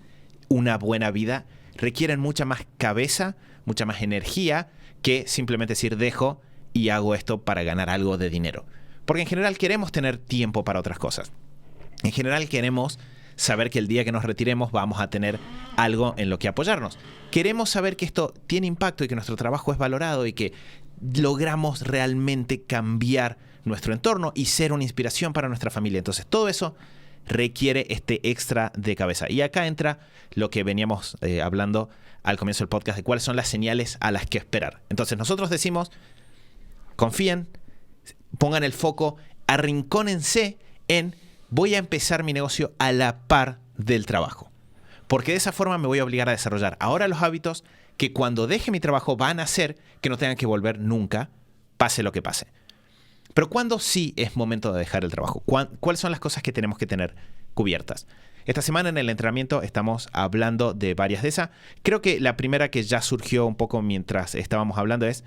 una buena vida, requieren mucha más cabeza, mucha más energía que simplemente decir, dejo y hago esto para ganar algo de dinero. Porque en general queremos tener tiempo para otras cosas. En general queremos saber que el día que nos retiremos vamos a tener algo en lo que apoyarnos. Queremos saber que esto tiene impacto y que nuestro trabajo es valorado y que logramos realmente cambiar nuestro entorno y ser una inspiración para nuestra familia. Entonces todo eso requiere este extra de cabeza. Y acá entra lo que veníamos hablando al comienzo del podcast de cuáles son las señales a las que esperar. Entonces nosotros decimos, confíen, pongan el foco, arrincónense en voy a empezar mi negocio a la par del trabajo. Porque de esa forma me voy a obligar a desarrollar ahora los hábitos que cuando deje mi trabajo van a hacer que no tengan que volver nunca, pase lo que pase. Pero ¿cuándo sí es momento de dejar el trabajo? ¿Cuáles son las cosas que tenemos que tener cubiertas? Esta semana en el entrenamiento estamos hablando de varias de esas. Creo que la primera que ya surgió un poco mientras estábamos hablando es,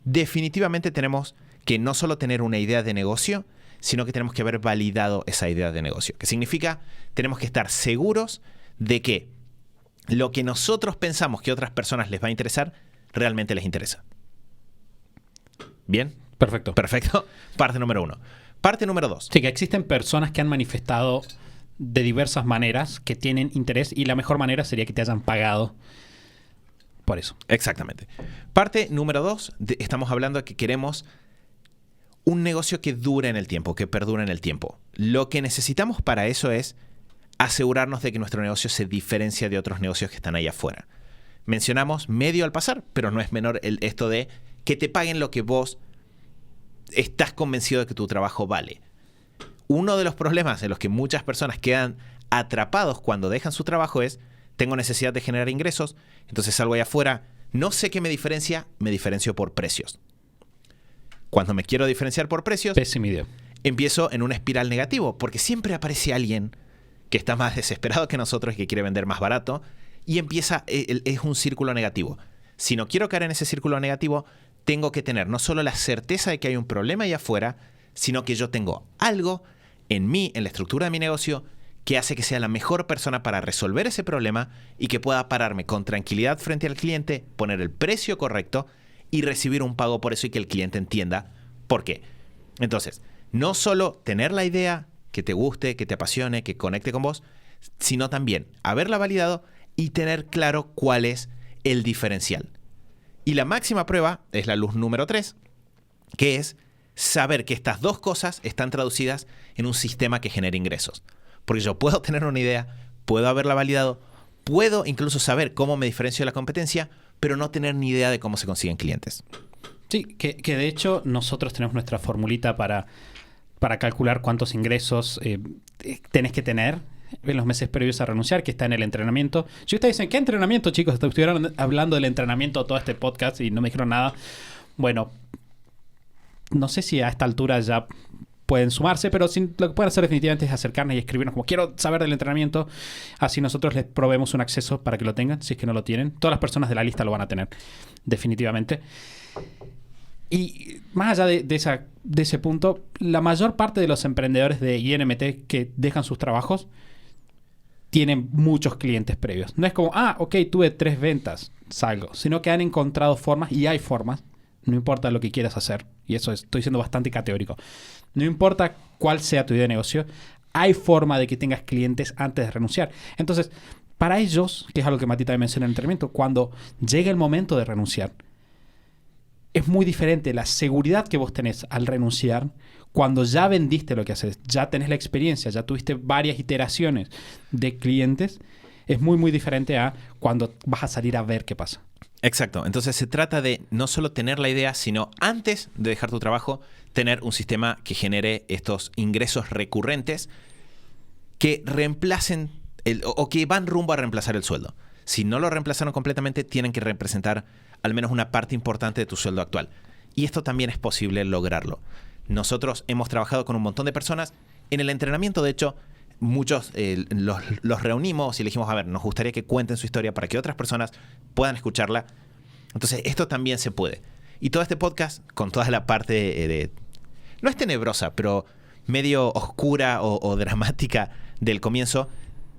definitivamente tenemos que no solo tener una idea de negocio, sino que tenemos que haber validado esa idea de negocio. ¿Qué significa? Tenemos que estar seguros de que lo que nosotros pensamos que a otras personas les va a interesar, realmente les interesa. ¿Bien? Perfecto. Perfecto. Parte número 1. Parte número 2. Sí, que existen personas que han manifestado de diversas maneras que tienen interés y la mejor manera sería que te hayan pagado por eso. Exactamente. Parte número 2, estamos hablando de que queremos un negocio que dure en el tiempo, que perdure en el tiempo. Lo que necesitamos para eso es asegurarnos de que nuestro negocio se diferencia de otros negocios que están ahí afuera. Mencionamos medio al pasar, pero no es menor esto de que te paguen lo que vos estás convencido de que tu trabajo vale. Uno de los problemas en los que muchas personas quedan atrapados cuando dejan su trabajo es, tengo necesidad de generar ingresos, entonces salgo ahí afuera, no sé qué me diferencia, me diferencio por precios. Cuando me quiero diferenciar por precios, pésima idea. Empiezo en una espiral negativo, porque siempre aparece alguien que está más desesperado que nosotros y que quiere vender más barato, y empieza, es un círculo negativo. Si no quiero caer en ese círculo negativo, tengo que tener no solo la certeza de que hay un problema ahí afuera, sino que yo tengo algo en mí, en la estructura de mi negocio, que hace que sea la mejor persona para resolver ese problema y que pueda pararme con tranquilidad frente al cliente, poner el precio correcto y recibir un pago por eso y que el cliente entienda por qué. Entonces, no solo tener la idea que te guste, que te apasione, que conecte con vos, sino también haberla validado y tener claro cuál es el diferencial. Y la máxima prueba es la luz número 3, que es saber que estas dos cosas están traducidas en un sistema que genere ingresos. Porque yo puedo tener una idea, puedo haberla validado, puedo incluso saber cómo me diferencio de la competencia, pero no tener ni idea de cómo se consiguen clientes. Sí, que de hecho nosotros tenemos nuestra formulita para calcular cuántos ingresos tenés que tener en los meses previos a renunciar, que está en el entrenamiento. Si ustedes dicen, ¿qué entrenamiento, chicos? Estuvieron hablando del entrenamiento todo este podcast y no me dijeron nada. Bueno, no sé si a esta altura ya pueden sumarse, pero lo que pueden hacer definitivamente es acercarnos y escribirnos como quiero saber del entrenamiento. Así nosotros les proveemos un acceso para que lo tengan, si es que no lo tienen. Todas las personas de la lista lo van a tener, definitivamente. Y más allá de ese punto, la mayor parte de los emprendedores de INMT que dejan sus trabajos tienen muchos clientes previos. No es como, ok, tuve 3 ventas, salgo. Sino que han encontrado formas, y hay formas, no importa lo que quieras hacer. Y eso estoy siendo bastante categórico. No importa cuál sea tu idea de negocio, hay forma de que tengas clientes antes de renunciar. Entonces, para ellos, que es algo que Mati también menciona en el entrenamiento, cuando llegue el momento de renunciar, es muy diferente la seguridad que vos tenés al renunciar cuando ya vendiste lo que haces, ya tenés la experiencia, ya tuviste varias iteraciones de clientes. Es muy, muy diferente a cuando vas a salir a ver qué pasa. Exacto. Entonces se trata de no solo tener la idea, sino antes de dejar tu trabajo, tener un sistema que genere estos ingresos recurrentes que reemplacen o que van rumbo a reemplazar el sueldo. Si no lo reemplazaron completamente, tienen que representar al menos una parte importante de tu sueldo actual. Y esto también es posible lograrlo. Nosotros hemos trabajado con un montón de personas. En el entrenamiento, de hecho, muchos los reunimos y le dijimos, a ver, nos gustaría que cuenten su historia para que otras personas puedan escucharla. Entonces, esto también se puede. Y todo este podcast, con toda la parte no es tenebrosa, pero medio oscura o dramática del comienzo,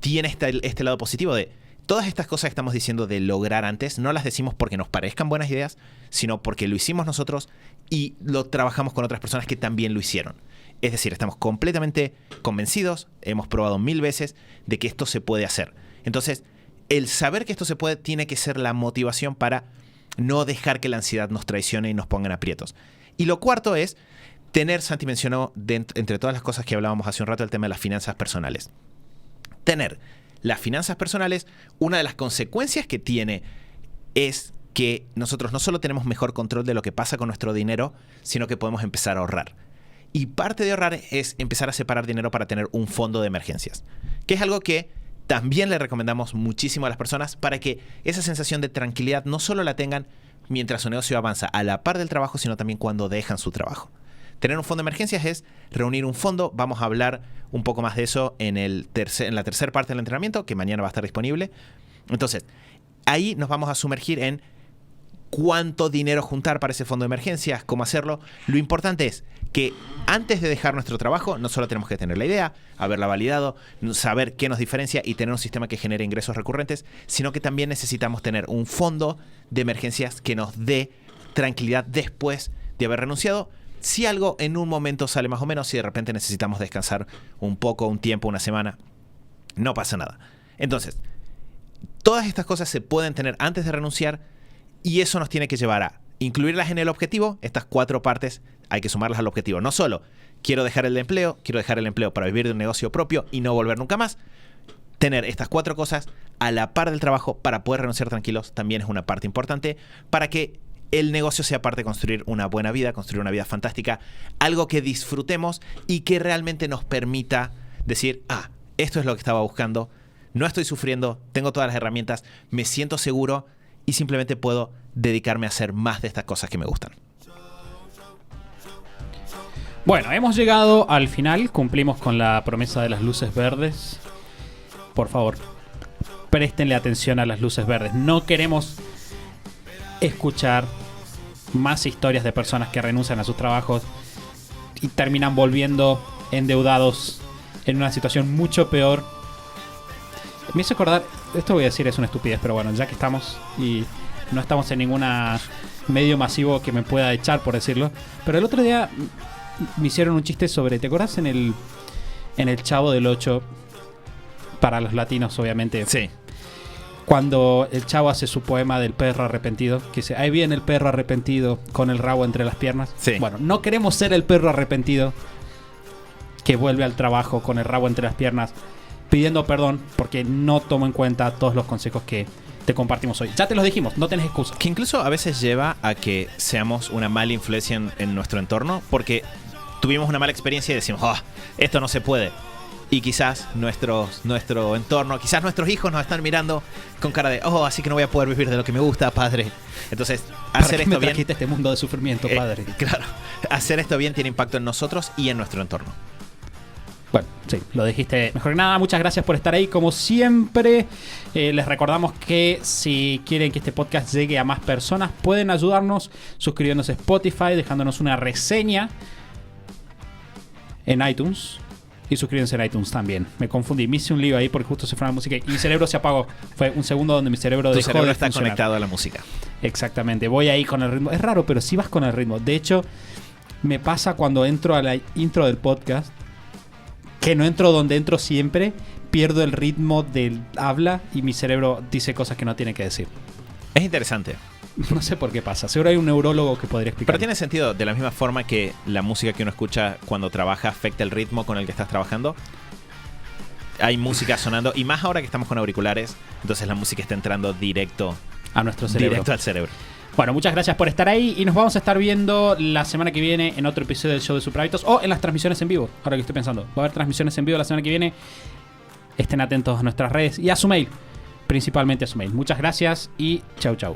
tiene este lado positivo de todas estas cosas que estamos diciendo de lograr antes, no las decimos porque nos parezcan buenas ideas, sino porque lo hicimos nosotros y lo trabajamos con otras personas que también lo hicieron. Es decir, estamos completamente convencidos, hemos probado 1000 veces de que esto se puede hacer. Entonces, el saber que esto se puede tiene que ser la motivación para no dejar que la ansiedad nos traicione y nos ponga en aprietos. Y lo cuarto es tener, Santi mencionó, entre todas las cosas que hablábamos hace un rato, el tema de las finanzas personales. Tener las finanzas personales, una de las consecuencias que tiene es que nosotros no solo tenemos mejor control de lo que pasa con nuestro dinero, sino que podemos empezar a ahorrar. Y parte de ahorrar es empezar a separar dinero para tener un fondo de emergencias, que es algo que también le recomendamos muchísimo a las personas para que esa sensación de tranquilidad no solo la tengan mientras su negocio avanza a la par del trabajo, sino también cuando dejan su trabajo. Tener un fondo de emergencias es reunir un fondo. Vamos a hablar un poco más de eso en la tercera parte del entrenamiento, que mañana va a estar disponible. Entonces, ahí nos vamos a sumergir en cuánto dinero juntar para ese fondo de emergencias, cómo hacerlo. Lo importante es que antes de dejar nuestro trabajo, no solo tenemos que tener la idea, haberla validado, saber qué nos diferencia y tener un sistema que genere ingresos recurrentes, sino que también necesitamos tener un fondo de emergencias que nos dé tranquilidad después de haber renunciado. Si algo en un momento sale más o menos, si de repente necesitamos descansar un poco, un tiempo, una semana, no pasa nada. Entonces, todas estas cosas se pueden tener antes de renunciar y eso nos tiene que llevar a incluirlas en el objetivo. Estas 4 partes hay que sumarlas al objetivo. No solo quiero dejar el empleo para vivir de un negocio propio y no volver nunca más. Tener estas 4 cosas a la par del trabajo para poder renunciar tranquilos también es una parte importante para que el negocio sea parte de construir una buena vida, construir una vida fantástica, algo que disfrutemos y que realmente nos permita decir, esto es lo que estaba buscando, no estoy sufriendo, tengo todas las herramientas, me siento seguro y simplemente puedo dedicarme a hacer más de estas cosas que me gustan. Bueno, hemos llegado al final, cumplimos con la promesa de las luces verdes. Por favor, préstenle atención a las luces verdes. No queremos escuchar más historias de personas que renuncian a sus trabajos y terminan volviendo endeudados en una situación mucho peor. Me hizo acordar, esto voy a decir es una estupidez, pero bueno, ya que estamos y no estamos en ninguna medio masivo que me pueda echar, por decirlo, pero el otro día me hicieron un chiste sobre, ¿te acordás en el Chavo del 8? Para los latinos, obviamente. Sí. Cuando el chavo hace su poema del perro arrepentido, que dice, ahí viene el perro arrepentido con el rabo entre las piernas. Sí. Bueno, no queremos ser el perro arrepentido que vuelve al trabajo con el rabo entre las piernas pidiendo perdón porque no tomo en cuenta todos los consejos que te compartimos hoy. Ya te los dijimos, no tenés excusa. Que incluso a veces lleva a que seamos una mala influencia en nuestro entorno porque tuvimos una mala experiencia y decimos, esto no se puede. Y quizás nuestro entorno, quizás nuestros hijos nos están mirando con cara de, así que no voy a poder vivir de lo que me gusta, padre. Entonces, hacer esto bien. ¿Para qué me trajiste este mundo de sufrimiento, padre? Claro. hacer esto bien tiene impacto en nosotros y en nuestro entorno. Bueno, sí, lo dijiste mejor que nada. Muchas gracias por estar ahí. Como siempre, les recordamos que si quieren que este podcast llegue a más personas, pueden ayudarnos suscribiéndose a Spotify, dejándonos una reseña en iTunes. Y suscríbanse en iTunes también. Me confundí, me hice un lío ahí porque justo se fue la música y mi cerebro se apagó. Fue un segundo donde mi cerebro dejó de funcionar. Tu cerebro está conectado a la música. Exactamente, voy ahí con el ritmo. Es raro, pero sí vas con el ritmo. De hecho, me pasa cuando entro a la intro del podcast, que no entro donde entro siempre, pierdo el ritmo del habla y mi cerebro dice cosas que no tiene que decir. Es interesante. No sé por qué pasa. Seguro hay un neurólogo que podría explicar. Pero tiene sentido, de la misma forma que la música que uno escucha cuando trabaja afecta el ritmo con el que estás trabajando. Hay música sonando, y más ahora que estamos con auriculares, entonces la música está entrando directo a nuestro cerebro. Directo al cerebro. Bueno, muchas gracias por estar ahí y nos vamos a estar viendo la semana que viene en otro episodio del show de Superhábitos o en las transmisiones en vivo. Ahora que estoy pensando, va a haber transmisiones en vivo la semana que viene. Estén atentos a nuestras redes y a su mail, principalmente a su mail. Muchas gracias y chau chau.